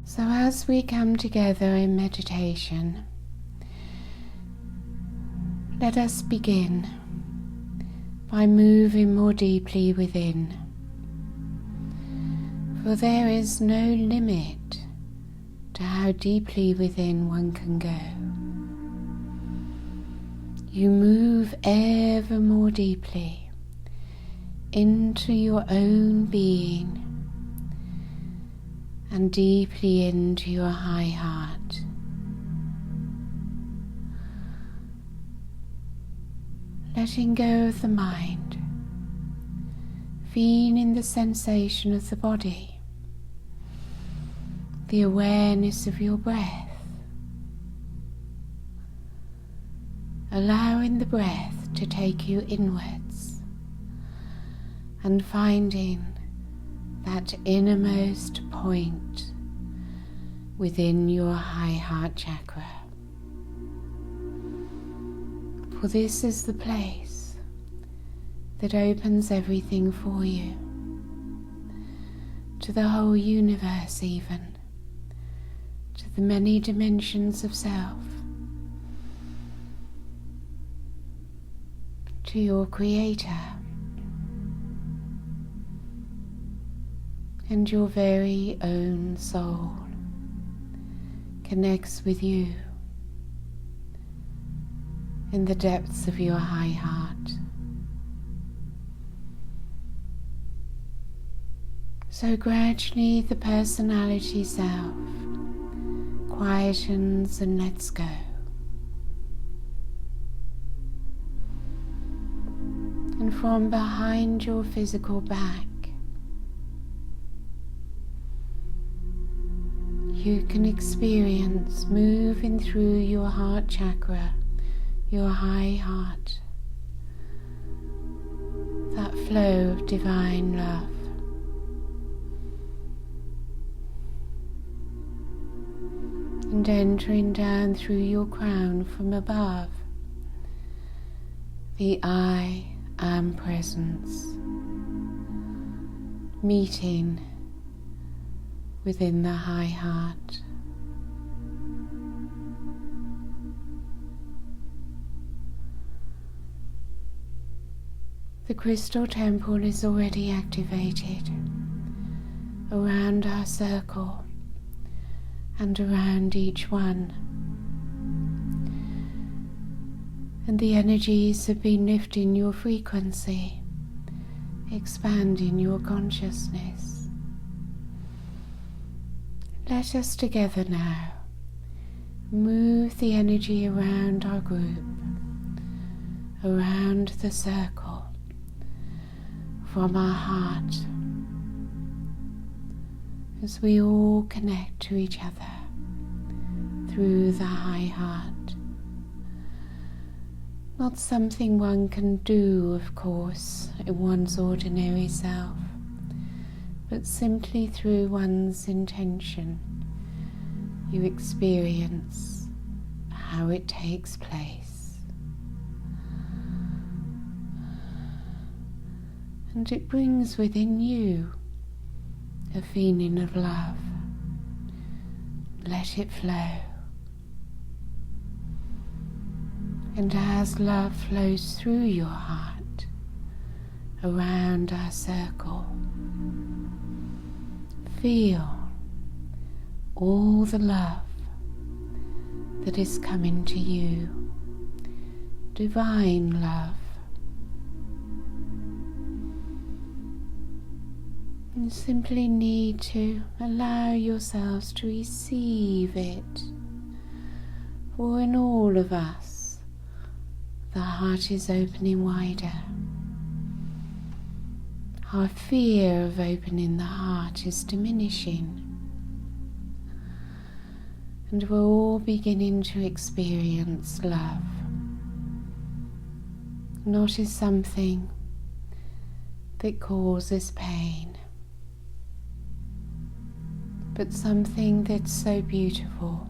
So as we come together in meditation, let us begin by moving more deeply within, for there is no limit to how deeply within one can go. You move ever more deeply into your own being and deeply into your high heart. Letting go of the mind, feeling the sensation of the body, the awareness of your breath, allowing the breath to take you inwards and finding that innermost point within your high heart chakra. For this is the place that opens everything for you, to the whole universe even, to the many dimensions of self, to your Creator, and your very own soul connects with you in the depths of your high heart. So gradually the personality self quietens and lets go. And from behind your physical back, you can experience moving through your heart chakra, your high heart, that flow of divine love. And entering down through your crown from above, the I Am Presence, meeting within the high heart. The crystal temple is already activated around our circle and around each one, and the energies have been lifting your frequency, expanding your consciousness. Let us together now move the energy around our group, around the circle, from our heart, as we all connect to each other through the high heart. Not something one can do, of course, in one's ordinary self, but simply through one's intention, you experience how it takes place. And it brings within you a feeling of love. Let it flow. And as love flows through your heart, around our circle, feel all the love that is coming to you, divine love. You simply need to allow yourselves to receive it, for in all of us, the heart is opening wider. Our fear of opening the heart is diminishing, and we're all beginning to experience love, not as something that causes pain, but something that's so beautiful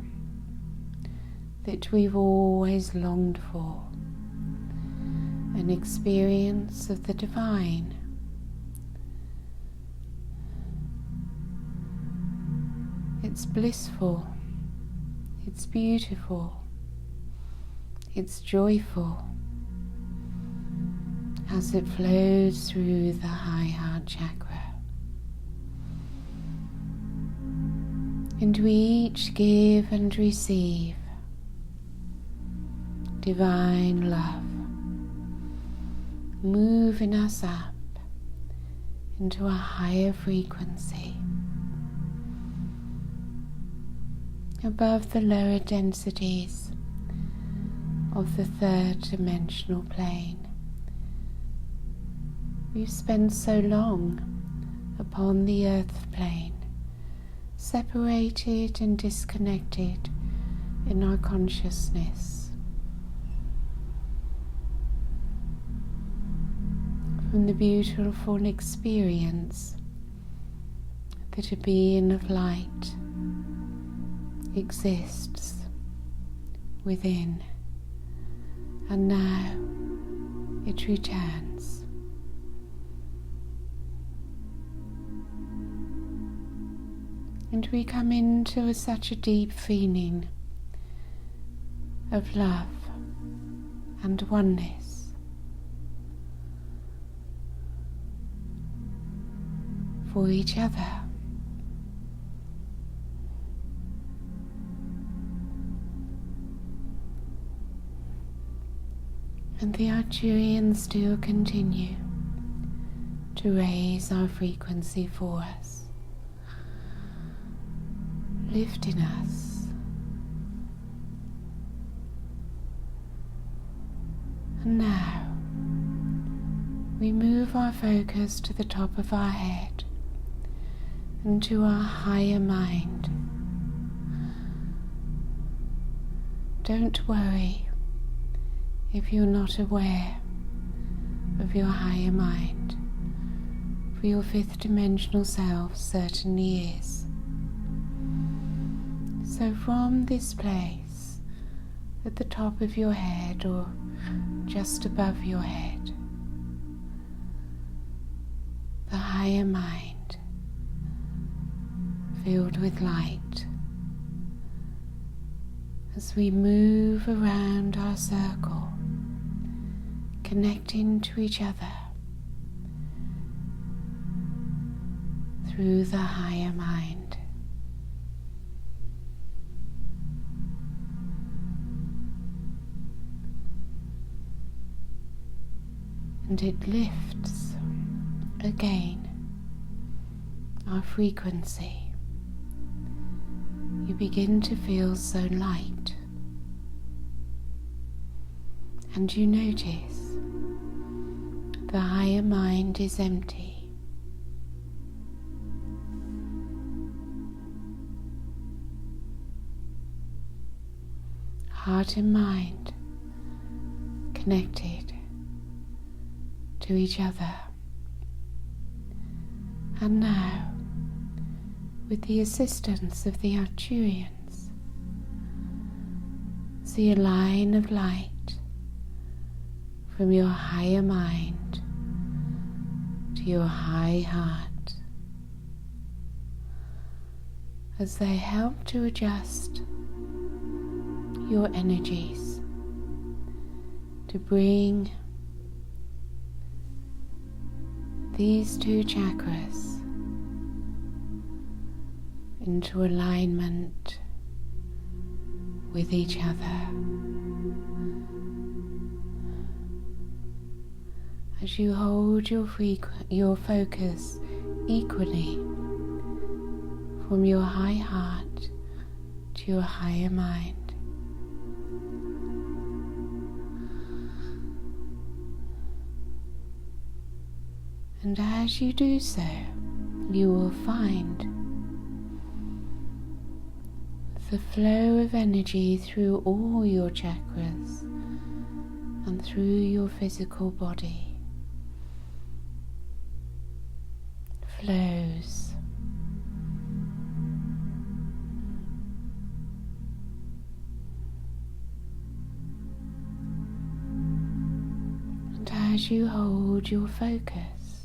that we've always longed for, an experience of the divine. It's It's blissful, it's beautiful, it's joyful as it flows through the high heart chakra. And we each give and receive divine love, moving us up into a higher frequency, above the lower densities of the third dimensional plane. We've spent so long upon the earth plane, separated and disconnected in our consciousness from the beautiful experience that a being of light exists within, and now it returns. And we come into such a deep feeling of love and oneness for each other. And the Arcturians still continue to raise our frequency for us, lifting us. And now we move our focus to the top of our head and to our higher mind. Don't worry if you're not aware of your higher mind, for your fifth dimensional self certainly is. So from this place, at the top of your head or just above your head, the higher mind, filled with light, as we move around our circle, connecting to each other through the higher mind. And it lifts again our frequency. You begin to feel so light, and you notice the higher mind is empty. Heart and mind connected to each other. And now, with the assistance of the Arcturians, see a line of light from your higher mind to your high heart, as they help to adjust your energies to bring these two chakras into alignment with each other. As you hold your focus equally from your high heart to your higher mind. And as you do so, you will find the flow of energy through all your chakras and through your physical body flows. And as you hold your focus,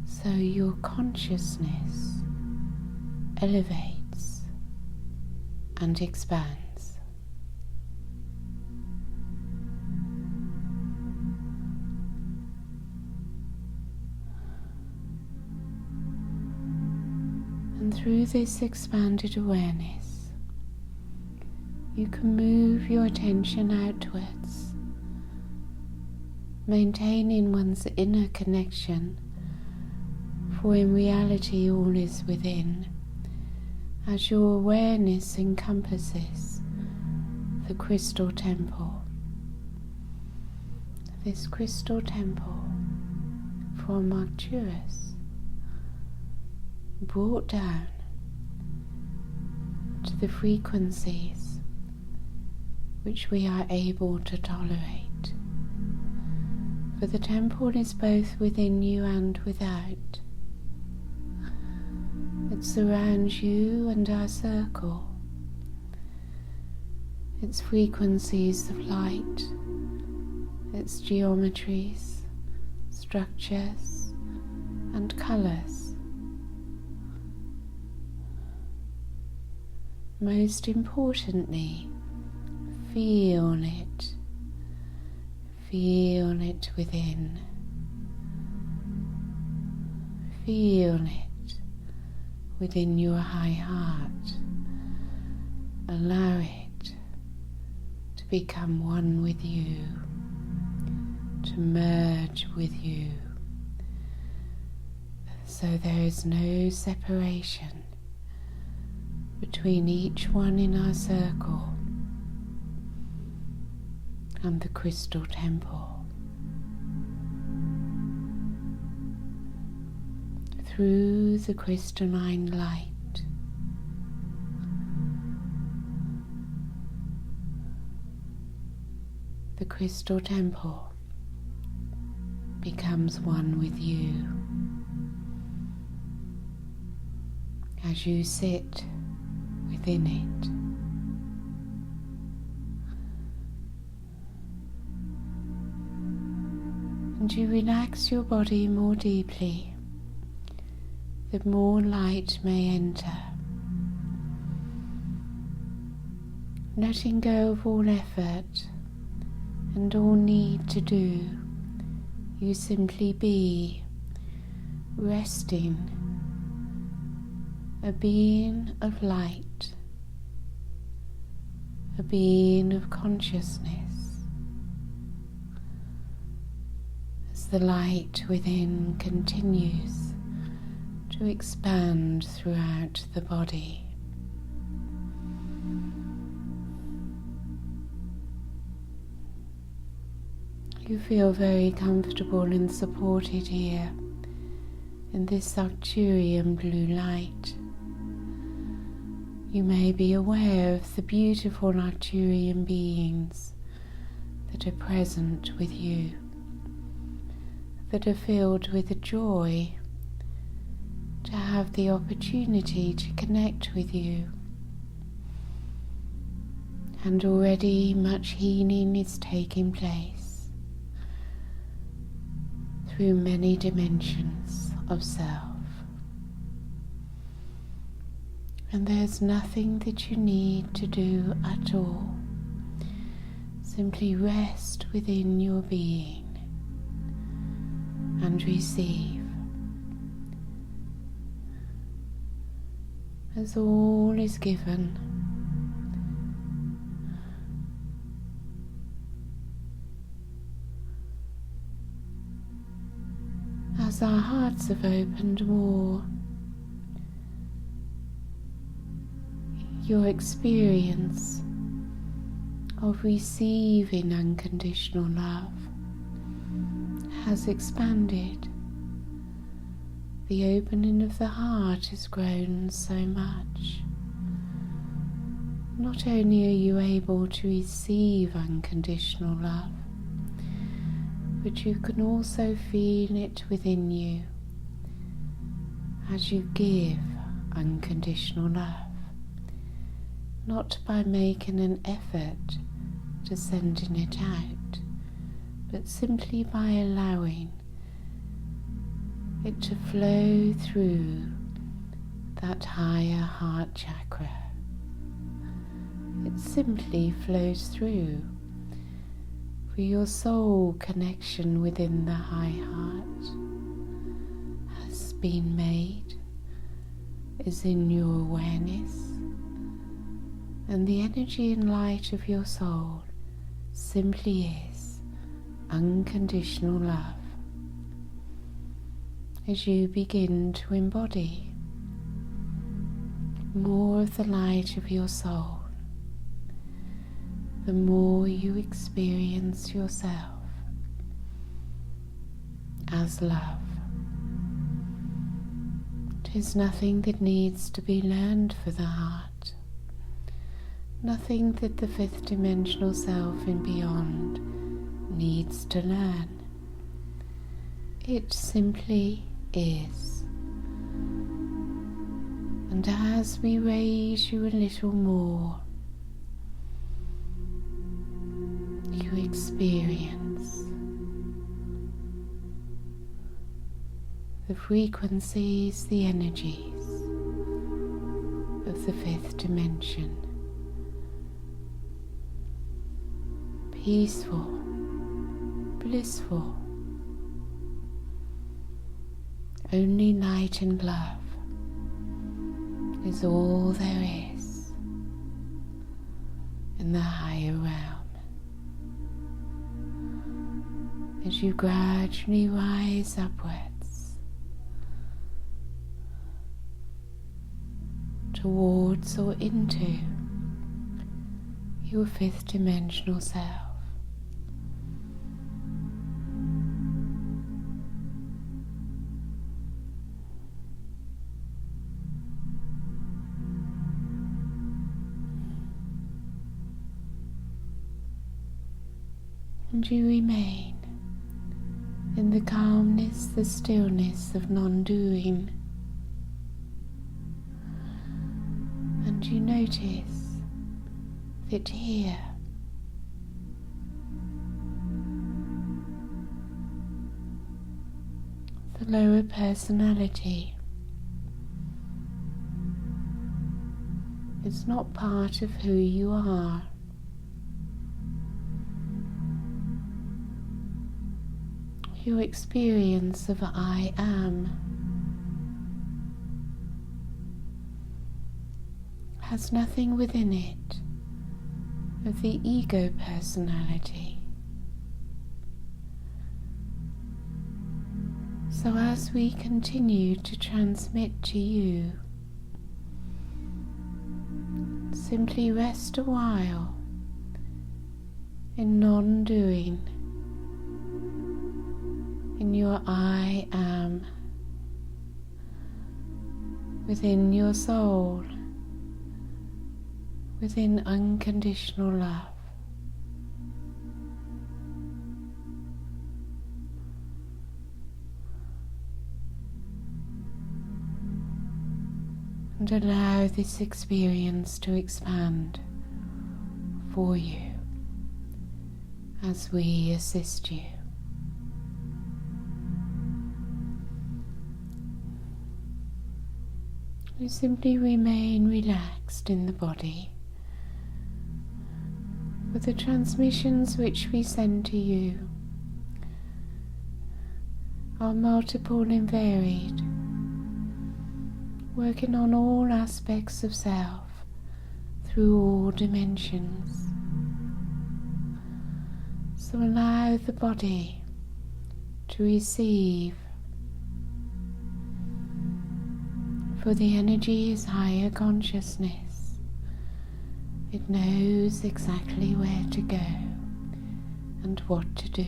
so your consciousness elevates and expands. And through this expanded awareness, you can move your attention outwards, maintaining one's inner connection, for in reality all is within, as your awareness encompasses the crystal temple. This crystal temple from Arcturus, brought down to the frequencies which we are able to tolerate. For the temple is both within you and without. It surrounds you and our circle. Its frequencies of light, its geometries, structures, and colours. Most importantly, feel it. Feel it within. Feel it within your high heart. Allow it to become one with you, to merge with you, so there is no separation between each one in our circle and the crystal temple. Through the crystalline light, the crystal temple becomes one with you as you sit within it. And you relax your body more deeply, the more light may enter. Letting go of all effort and all need to do, you simply be, resting, a being of light, a being of consciousness. As the light within continues to expand throughout the body. You feel very comfortable and supported here in this Arcturian blue light. You may be aware of the beautiful Arcturian beings that are present with you, that are filled with a joy to have the opportunity to connect with you. And already much healing is taking place through many dimensions of self. And there's nothing that you need to do at all. Simply rest within your being and receive, as all is given. As our hearts have opened more, your experience of receiving unconditional love has expanded. The opening of the heart has grown so much. Not only are you able to receive unconditional love, but you can also feel it within you as you give unconditional love, not by making an effort to sending it out, but simply by allowing it to flow through the that higher heart chakra. It simply flows through, for your soul connection within the high heart has been made, is in your awareness, and the energy and light of your soul simply is unconditional love. As you begin to embody more of the light of your soul, the more you experience yourself as love. 'Tis nothing that needs to be learned for the heart, nothing that the fifth dimensional self and beyond needs to learn. It simply is. And as we raise you a little more, you experience the frequencies, the energies of the fifth dimension. Peaceful, blissful, only light and love is all there is in the higher realm. As you gradually rise upwards towards or into your fifth dimensional self, and you remain in the calmness, the stillness of non-doing, and you notice that here the lower personality is not part of who you are. Your experience of I am has nothing within it of the ego personality. So as we continue to transmit to you, simply rest a while in non-doing, in your I am, within your soul, within unconditional love. And allow this experience to expand for you as we assist you. You simply remain relaxed in the body, for the transmissions which we send to you are multiple and varied, working on all aspects of self through all dimensions. So allow the body to receive, for the energy is higher consciousness. It knows exactly where to go and what to do.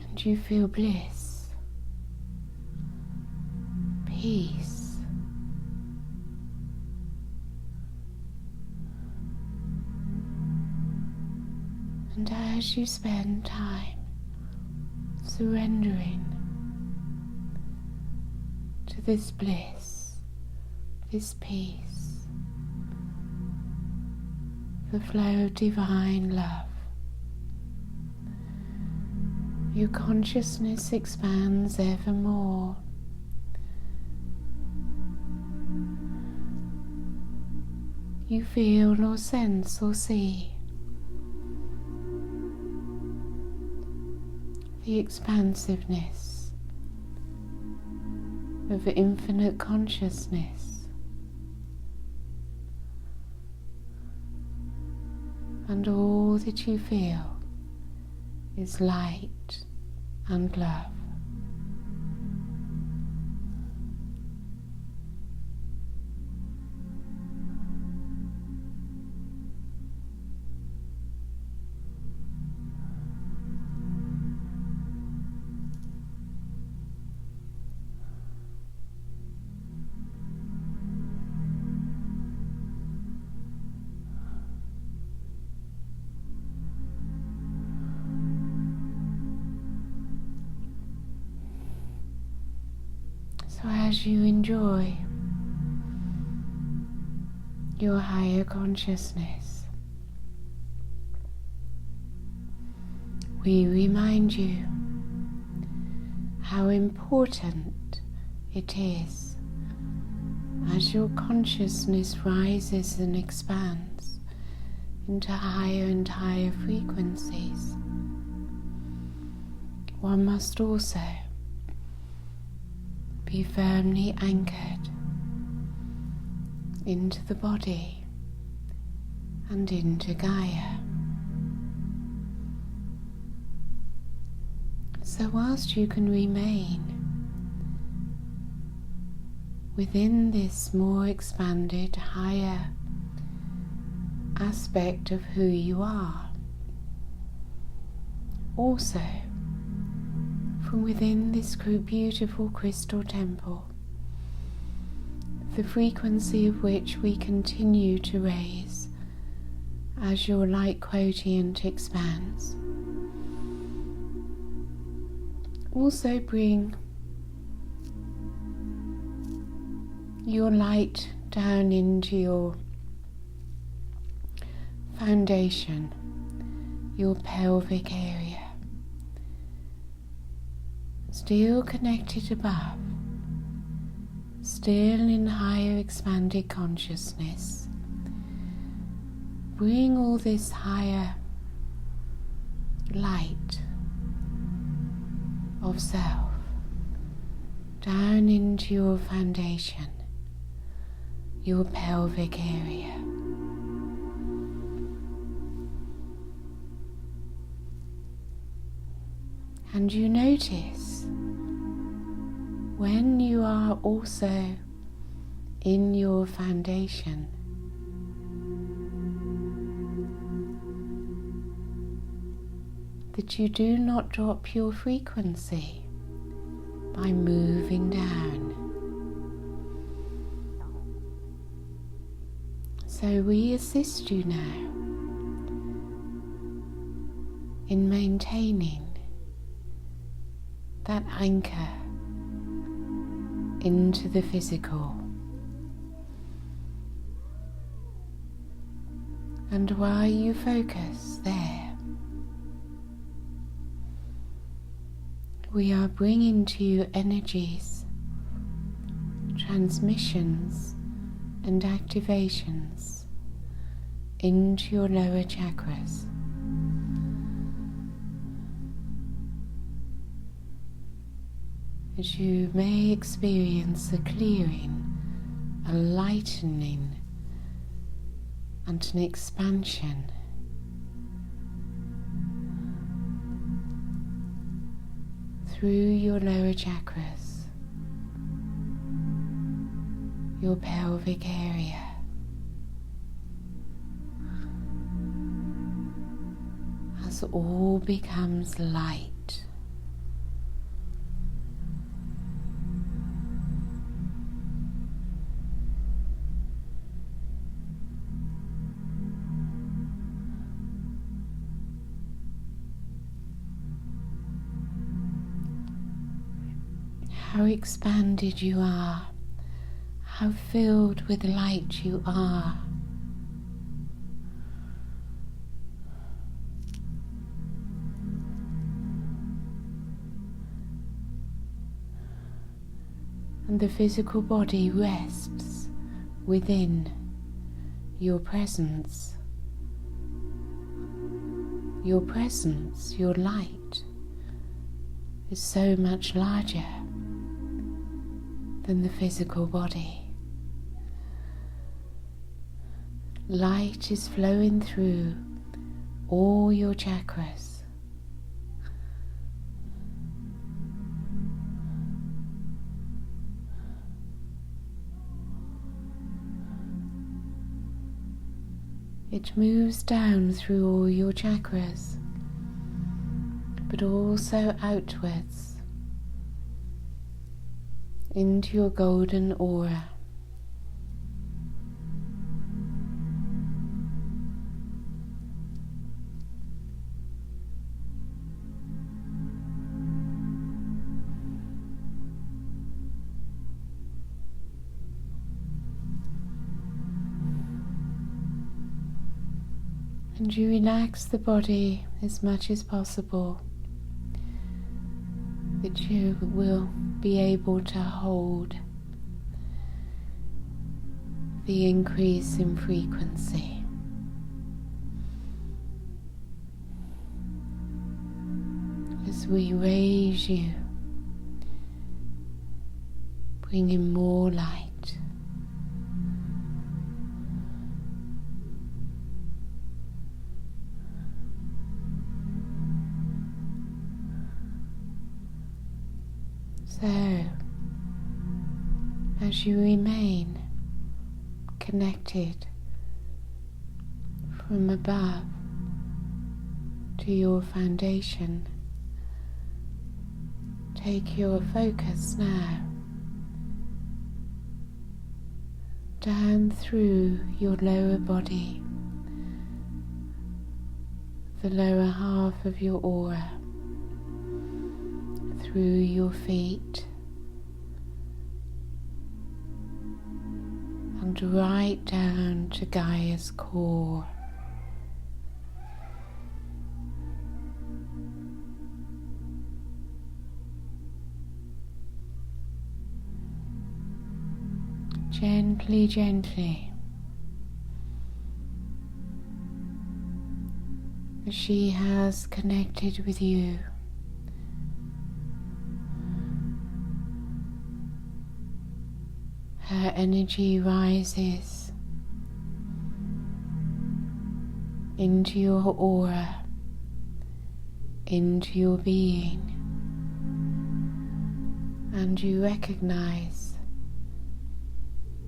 And you feel bliss, peace, and as you spend time surrendering to this bliss, this peace, the flow of divine love, your consciousness expands ever more. You feel or sense or see the expansiveness of infinite consciousness, and all that you feel is light and love. So as you enjoy your higher consciousness, we remind you how important it is as your consciousness rises and expands into higher and higher frequencies. One must also be firmly anchored into the body and into Gaia. So whilst you can remain within this more expanded, higher aspect of who you are, also from within this beautiful crystal temple, the frequency of which we continue to raise as your light quotient expands, also bring your light down into your foundation, your pelvic area. Still connected above, still in higher expanded consciousness. Bring all this higher light of self down into your foundation, your pelvic area. And you notice when you are also in your foundation, that you do not drop your frequency by moving down. So we assist you now in maintaining that anchor into the physical. And while you focus there, we are bringing to you energies, transmissions and activations into your lower chakras. As you may experience a clearing, a lightening and an expansion through your lower chakras, your pelvic area, as all becomes light. How expanded you are, how filled with light you are. and the physical body rests within your presence. Your presence, your light, is so much larger than the physical body. Light is flowing through all your chakras. It moves down through all your chakras, but also outwards into your golden aura. And you relax the body as much as possible, that you will be able to hold the increase in frequency. As we raise you, bringing more light. So, as you remain connected from above to your foundation, take your focus now down through your lower body, the lower half of your aura, through your feet and right down to Gaia's core. Gently, gently, as she has connected with you, her energy rises into your aura, into your being, and you recognize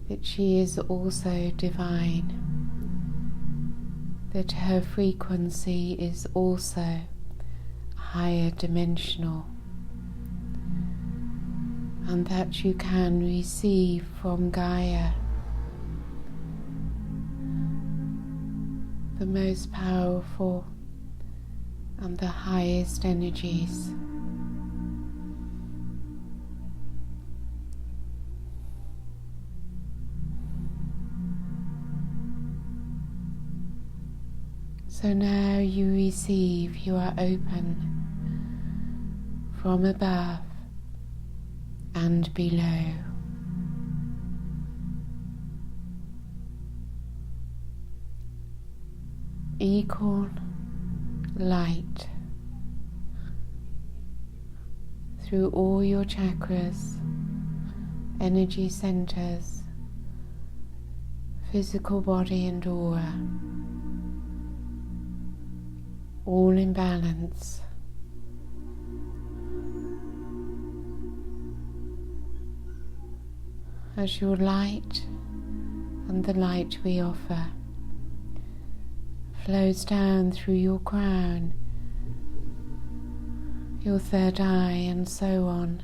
that she is also divine, that her frequency is also higher dimensional, and that you can receive from Gaia the most powerful and the highest energies. So now you receive, you are open from above and below. Equal light through all your chakras, energy centers, physical body and aura, all in balance. As your light and the light we offer flows down through your crown, your third eye, and so on.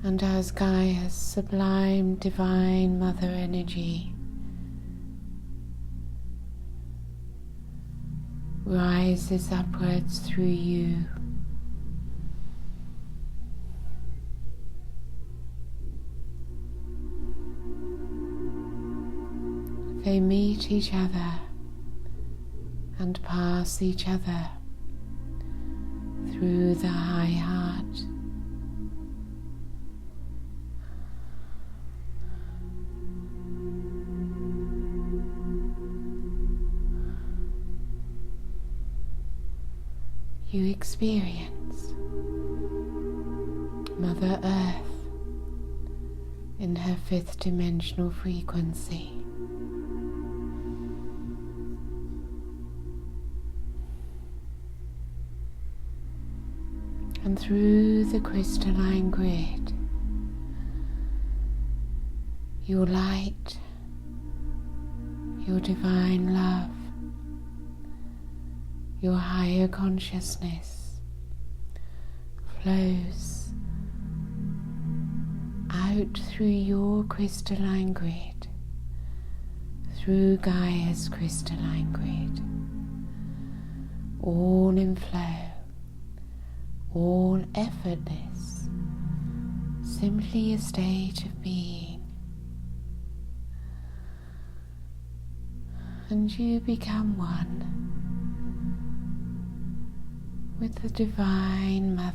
And as Gaia's sublime divine mother energy rises upwards through you, they meet each other and pass each other through through the high heart, you experience Mother Earth in her fifth dimensional frequency. And through the crystalline grid, your light, your divine love, your higher consciousness flows out through your crystalline grid, through Gaia's crystalline grid, all in flow, all effortless, simply a state of being. And you become one with the Divine Mother.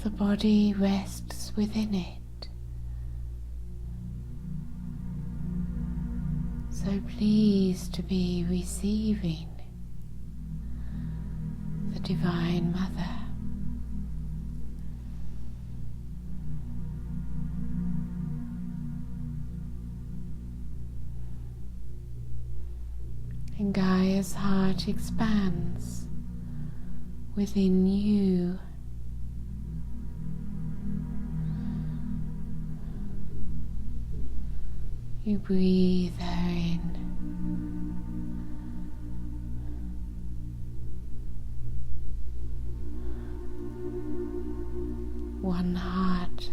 The body rests within it. So pleased to be receiving the Divine Mother. And Gaia's heart expands within you. You breathe her in. One heart.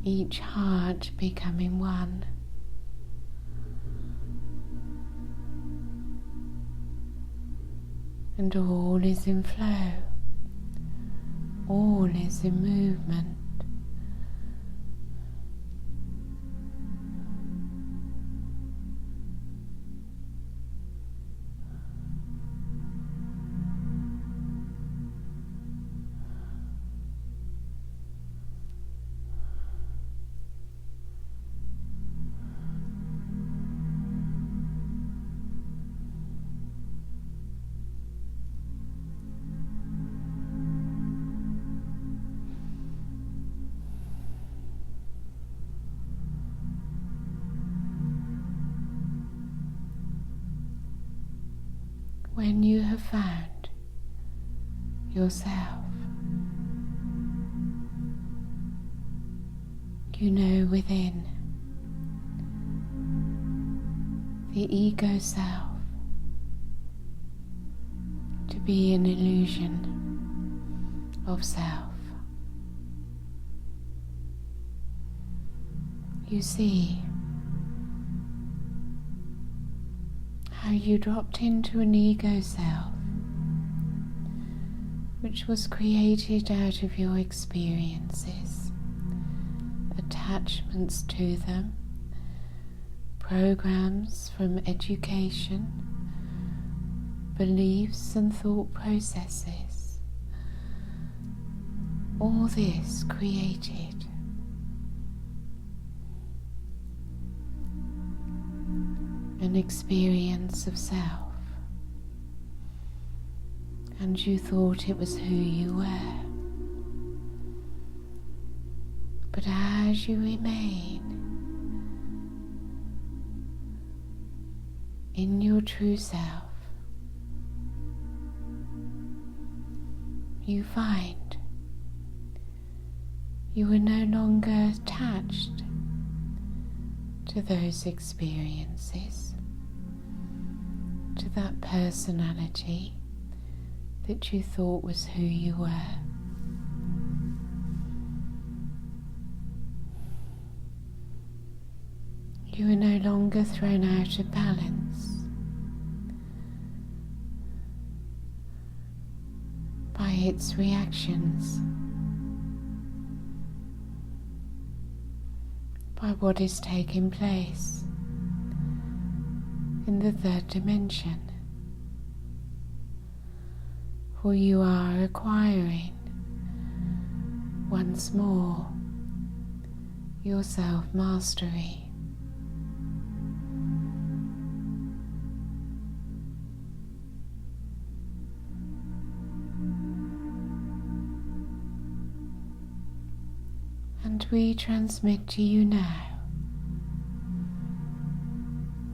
Each heart becoming one. And all is in flow. All is in movement. When you have found yourself, you know within the ego self to be an illusion of self. You see how you dropped into an ego self which was created out of your experiences, attachments to them, programs from education, beliefs and thought processes. All this created an experience of self, and you thought it was who you were. But as you remain in your true self, you find you are no longer attached to those experiences, to that personality that you thought was who you were. You are no longer thrown out of balance by its reactions by what is taking place in the third dimension. For you are acquiring once more your self-mastery. And we transmit to you now,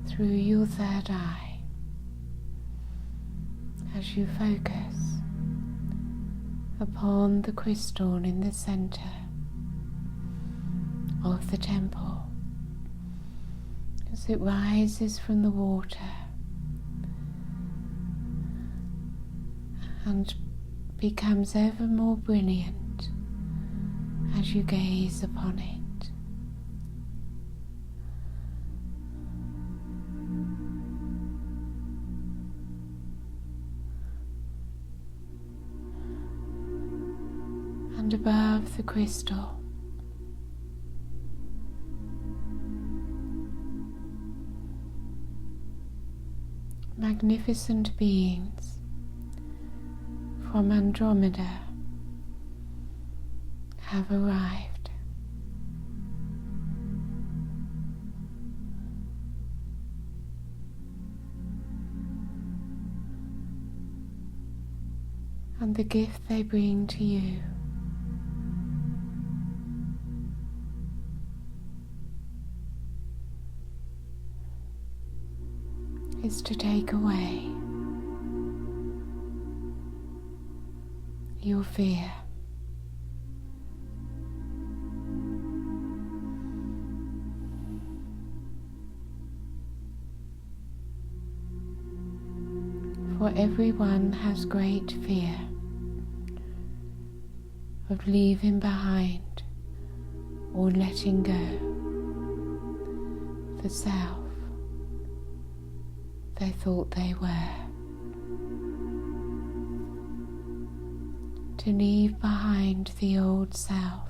through your third eye, as you focus upon the crystal in the center of the temple, as it rises from the water and becomes ever more brilliant as you gaze upon it. And above the crystal, magnificent beings from Andromeda have arrived. And the gift they bring to you is to take away your fear. For everyone has great fear of leaving behind or letting go the self they thought they were. To leave behind the old self,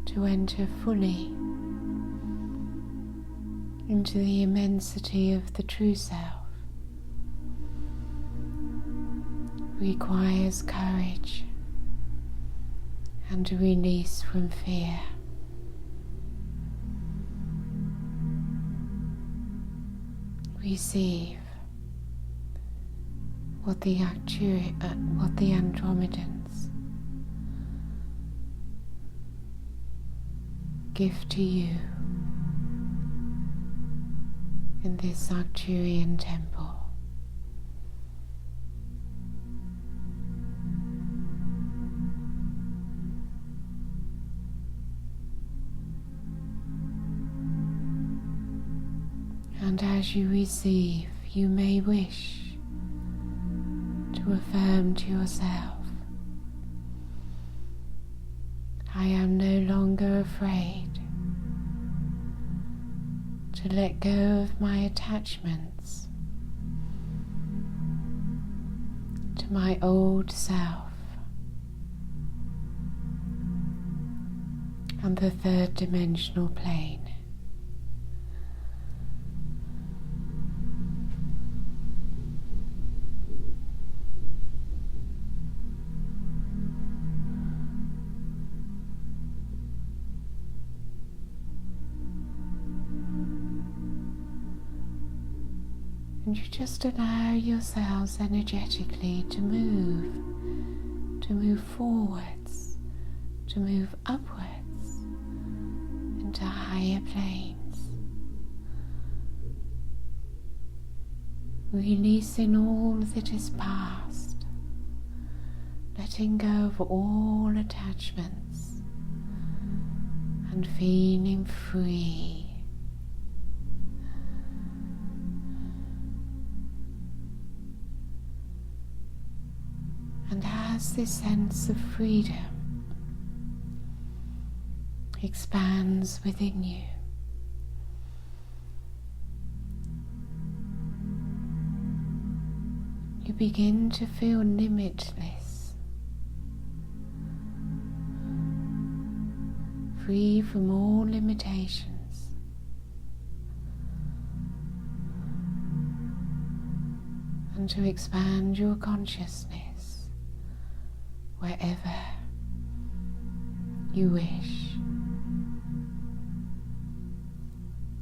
to enter fully into the immensity of the true self, requires courage and a release from fear. Receive what the Andromedans give to you in this Arcturian temple. And as you receive, you may wish to affirm to yourself, I am no longer afraid to let go of my attachments to my old self and the third dimensional plane. And you just allow yourselves energetically to move forwards, to move upwards into higher planes, releasing all that is past, letting go of all attachments and feeling free. And as this sense of freedom expands within you, you begin to feel limitless free from all limitations. And to expand your consciousness wherever you wish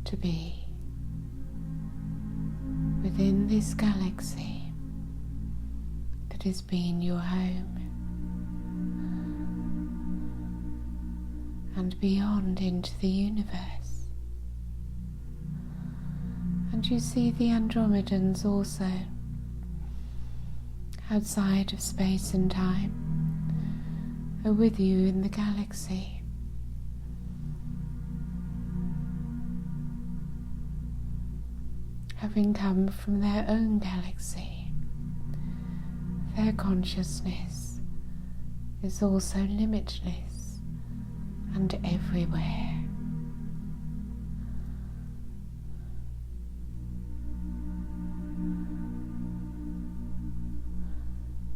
to be within this galaxy that has been your home, and beyond into the universe. And you see the Andromedans also outside of space and time are with you in the galaxy. Having come from their own galaxy, their consciousness is also limitless and everywhere.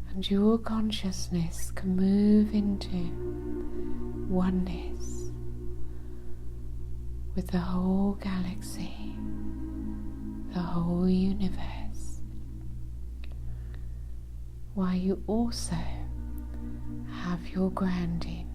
And your consciousness can move into oneness with the whole galaxy, the whole universe, while you also have your grounding.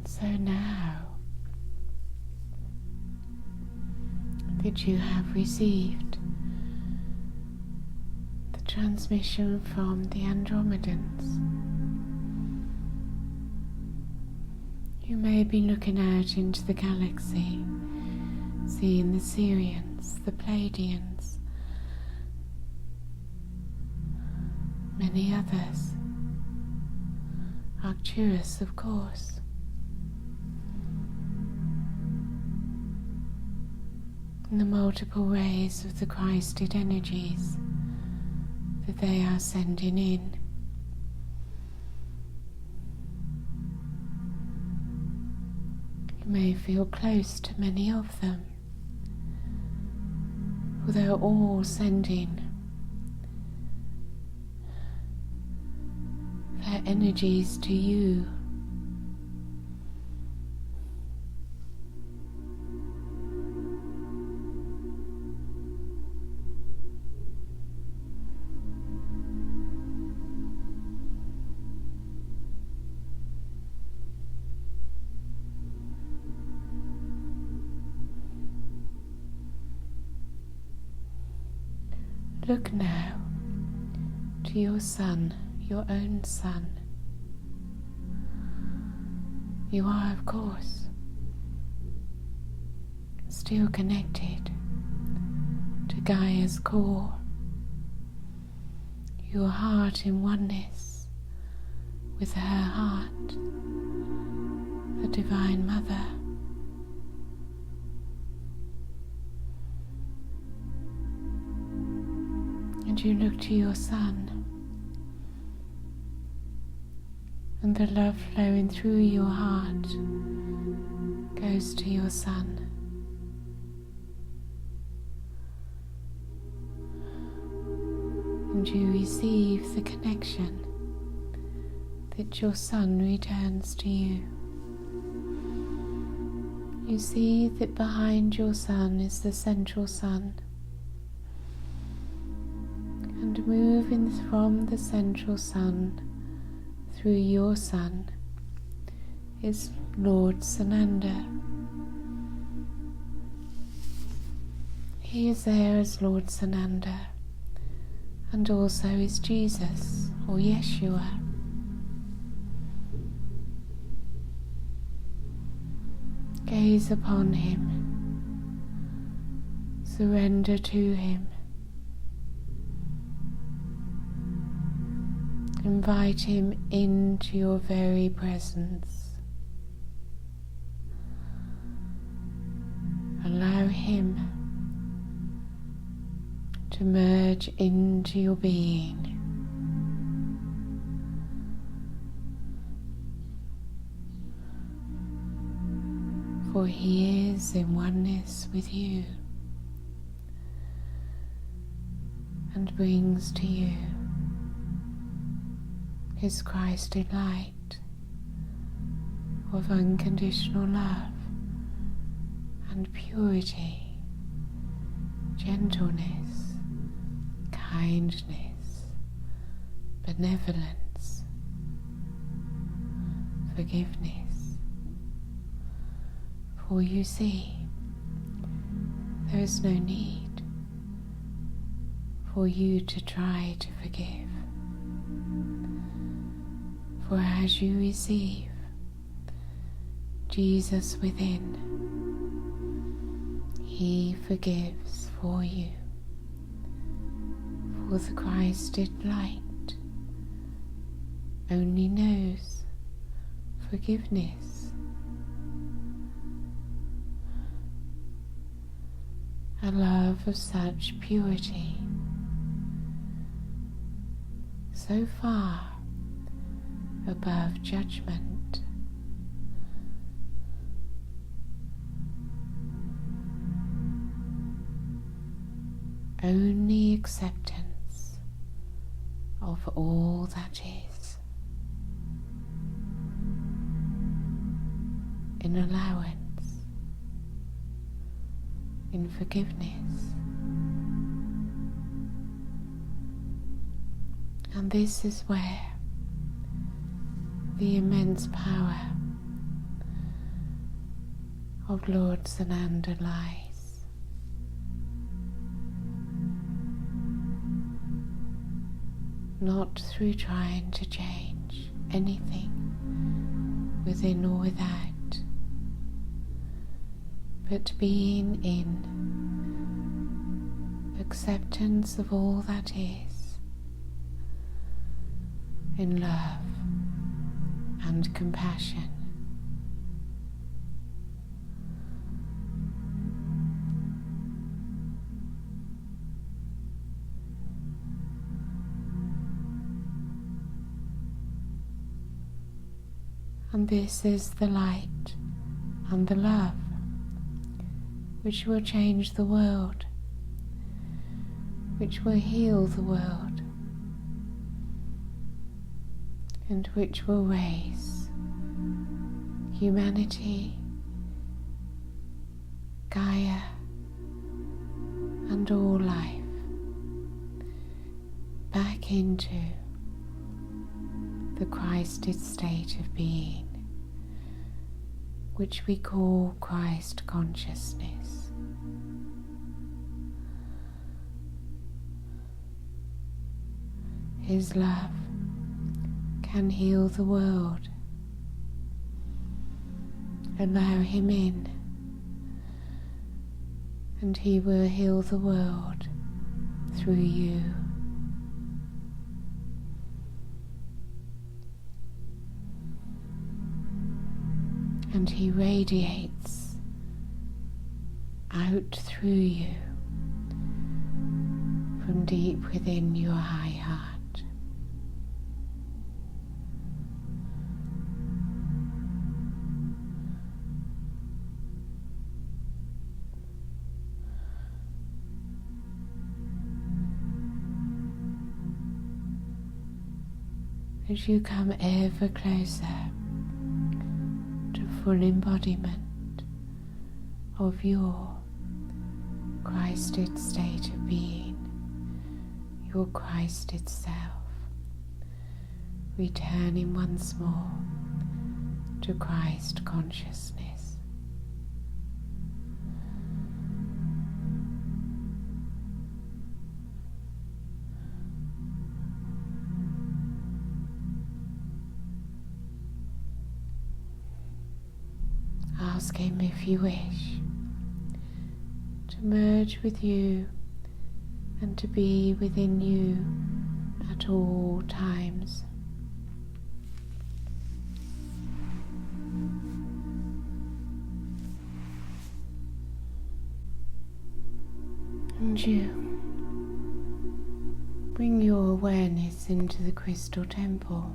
So now that you have received the transmission from the Andromedans, you may be looking out into the galaxy, seeing the Sirians, the Pleiadians, many others, Arcturus, of course. And the multiple rays of the Christed energies that they are sending in. You may feel close to many of them, for they're all sending their energies to you. Look now to your sun, your own sun. You are, of course, still connected to Gaia's core, your heart in oneness with her heart, the Divine Mother. And you look to your sun, and the love flowing through your heart goes to your sun. And you receive the connection that your sun returns to you. You see that behind your sun is the central sun. And moving from the central sun through your sun is Lord Sunanda. He is there as Lord Sunanda, and also is Jesus or Yeshua. Gaze upon him, Surrender to Him. Invite Him into your very presence. Allow Him to merge into your being. For He is in oneness with you and brings to you His Christed light of unconditional love and purity, gentleness, kindness, benevolence, forgiveness. For you see, there is no need for you to try to forgive. For as you receive Jesus within, He forgives for you. For the Christed light only knows forgiveness. A love of such purity, so far above judgment, only acceptance of all that is, in allowance, in forgiveness. And this is where the immense power of Lord Sunanda lies. Not through trying to change anything within or without, but being in acceptance of all that is, in love and compassion. And this is the light and the love which will change the world, which will heal the world, and which will raise humanity, Gaia, and all life back into the Christed state of being, which we call Christ consciousness. His love can heal the world. Allow Him in, and He will heal the world through you. And He radiates out through you from deep within your high heart. As you come ever closer to full embodiment of your Christed state of being, your Christed self, returning once more to Christ consciousness. Ask Him, if you wish, to merge with you and to be within you at all times. And you bring your awareness into the crystal temple,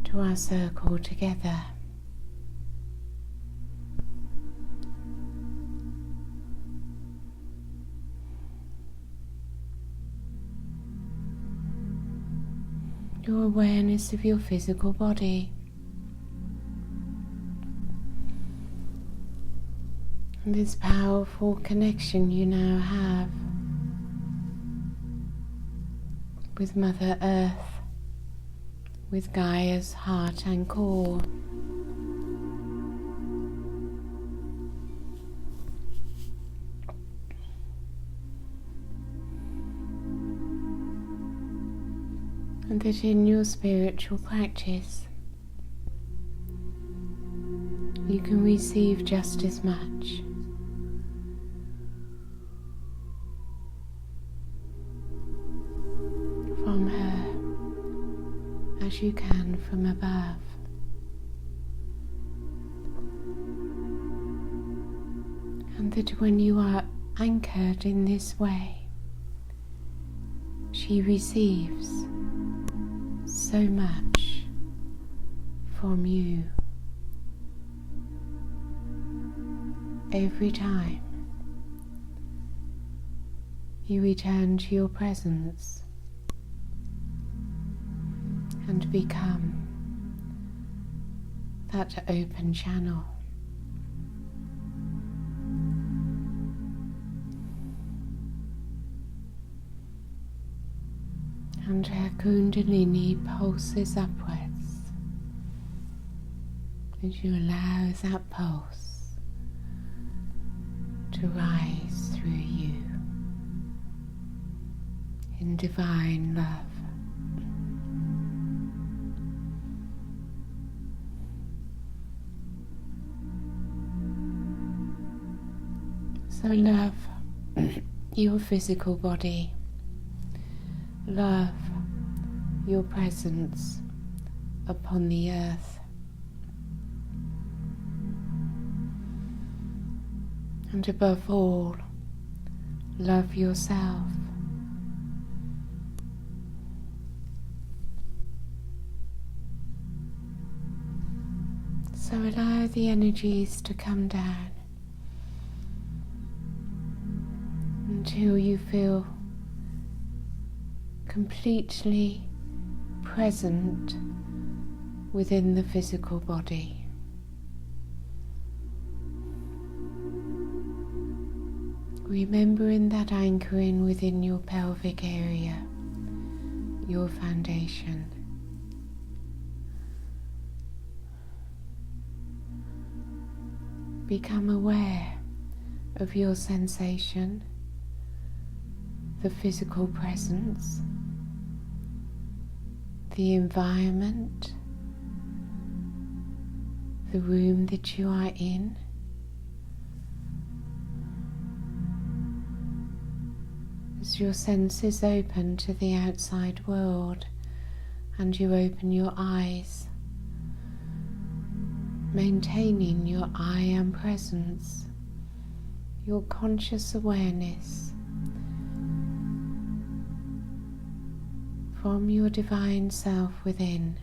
to our circle together. Your awareness of your physical body, and this powerful connection you now have with Mother Earth, with Gaia's heart and core. And that in your spiritual practice you can receive just as much from her as you can from above. And that when you are anchored in this way, she receives so much from you every time you return to your presence and become that open channel. And her Kundalini pulses upwards as you allow that pulse to rise through you in divine love. So love your physical body. Love your presence upon the earth. And above all, love yourself. So allow the energies to come down until you feel completely present within the physical body. Remembering that anchoring within your pelvic area, your foundation. Become aware of your sensation, the physical presence, the environment, the room that you are in. As your senses open to the outside world and you open your eyes, maintaining your I am presence, your conscious awareness from your divine self within,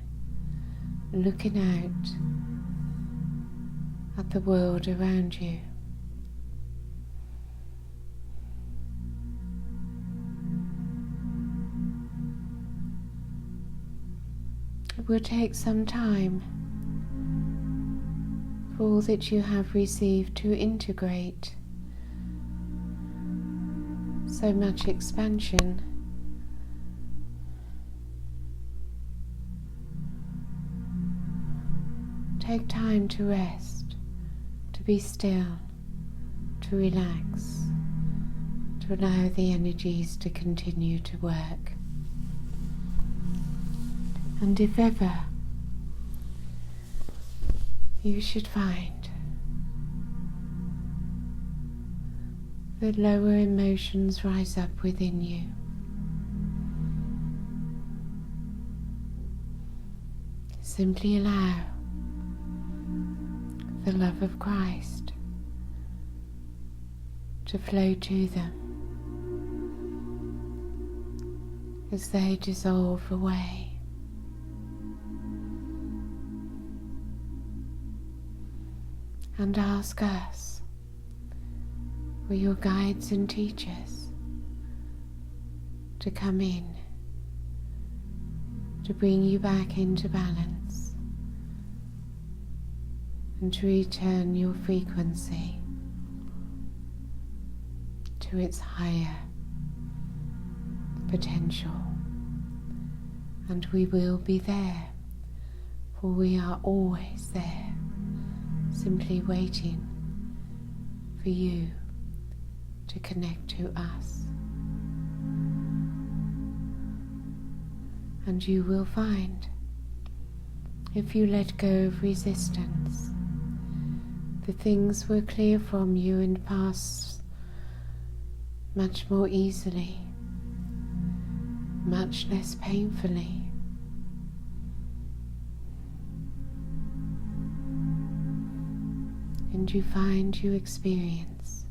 looking out at the world around you. It will take some time for all that you have received to integrate so much expansion. Take time to rest, to be still, to relax, to allow the energies to continue to work. And if ever you should find the lower emotions rise up within you. Simply allow the love of Christ to flow to them as they dissolve away. And ask us, for your guides and teachers, to come in, to bring you back into balance, and to return your frequency to its higher potential. And we will be there, for we are always there, simply waiting for you to connect to us. And you will find, if you let go of resistance, the things will clear from you and pass much more easily, much less painfully. And you find you experience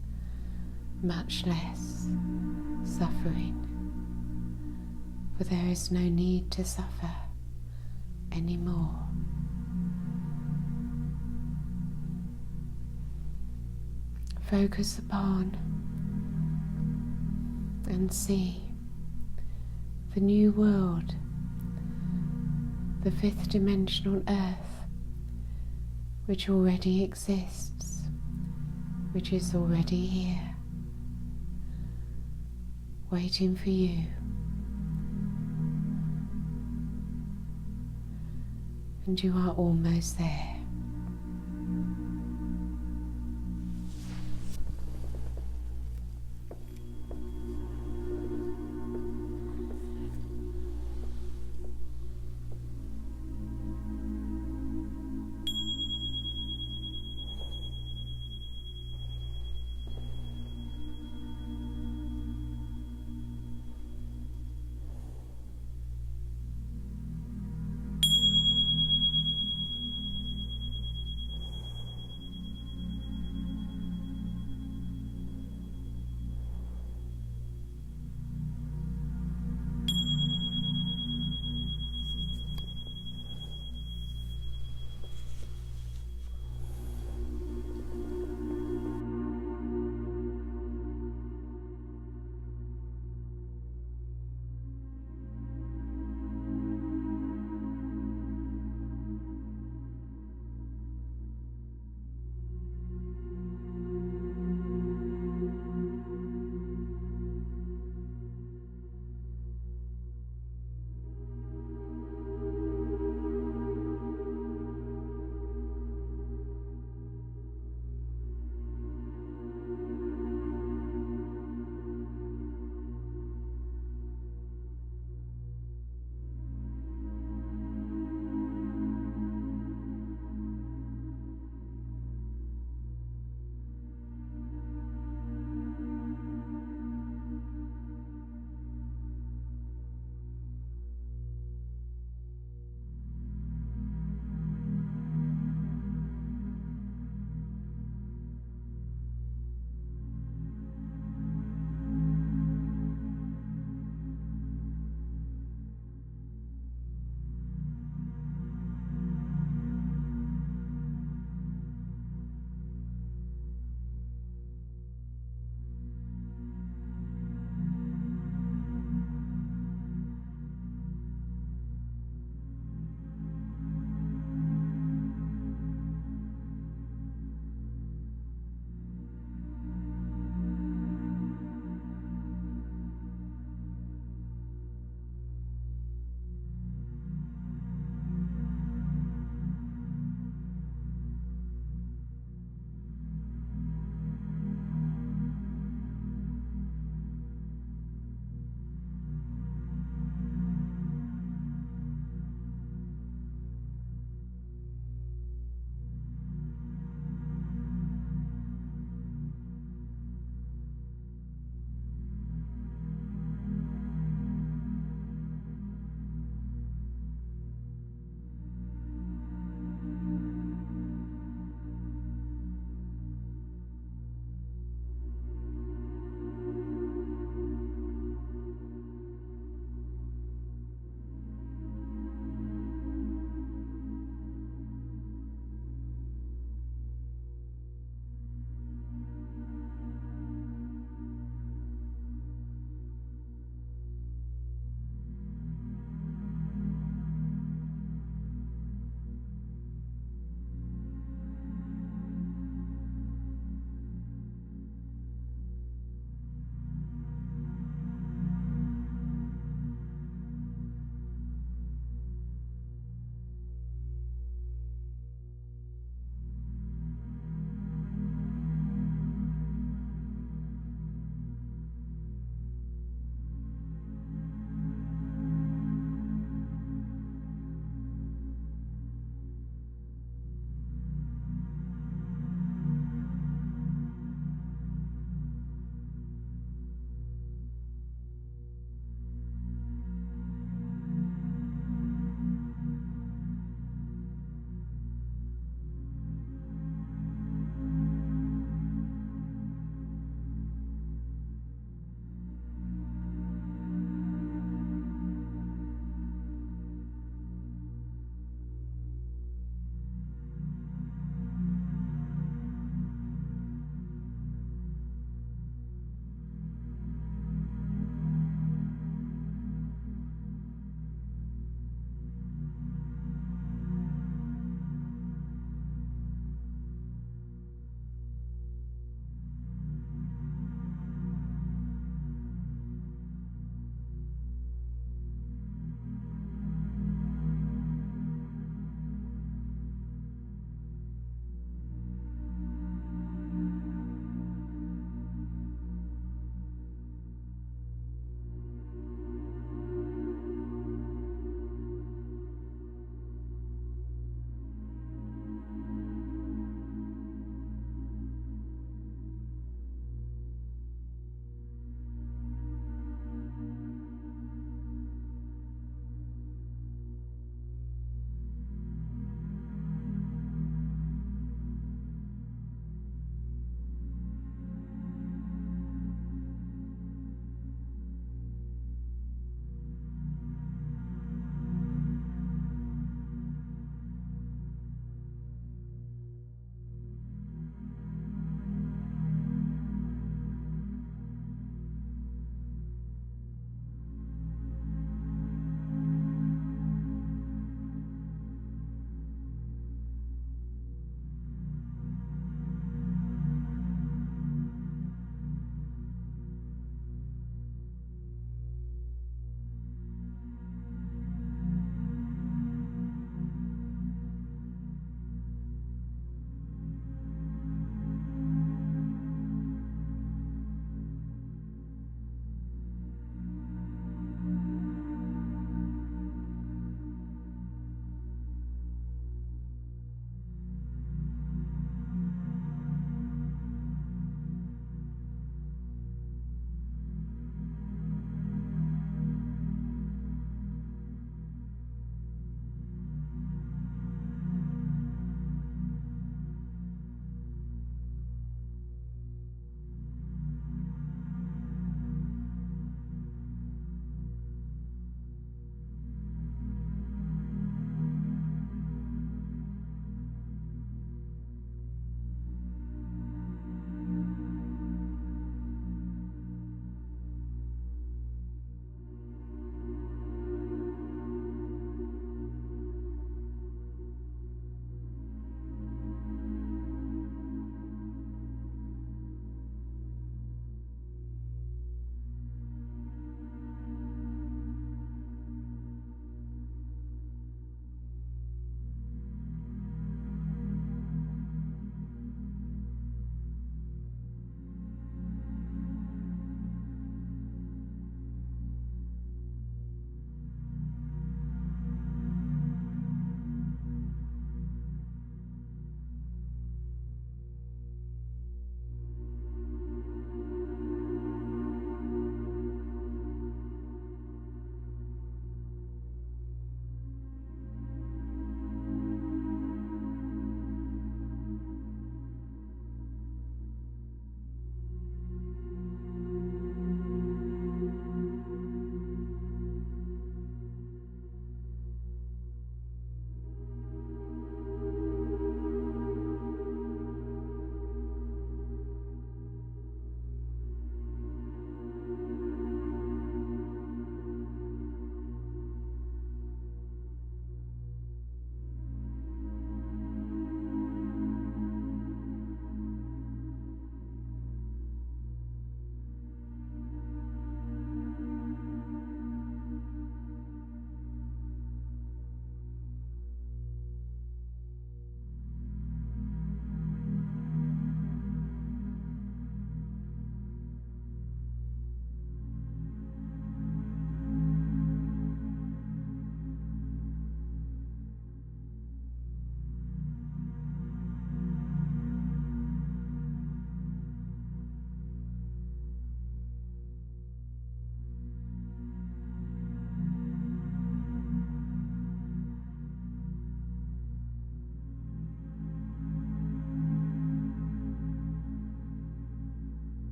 much less suffering, for there is no need to suffer anymore. Focus upon and see the new world, the fifth dimensional earth, which already exists, which is already here, waiting for you. And you are almost there.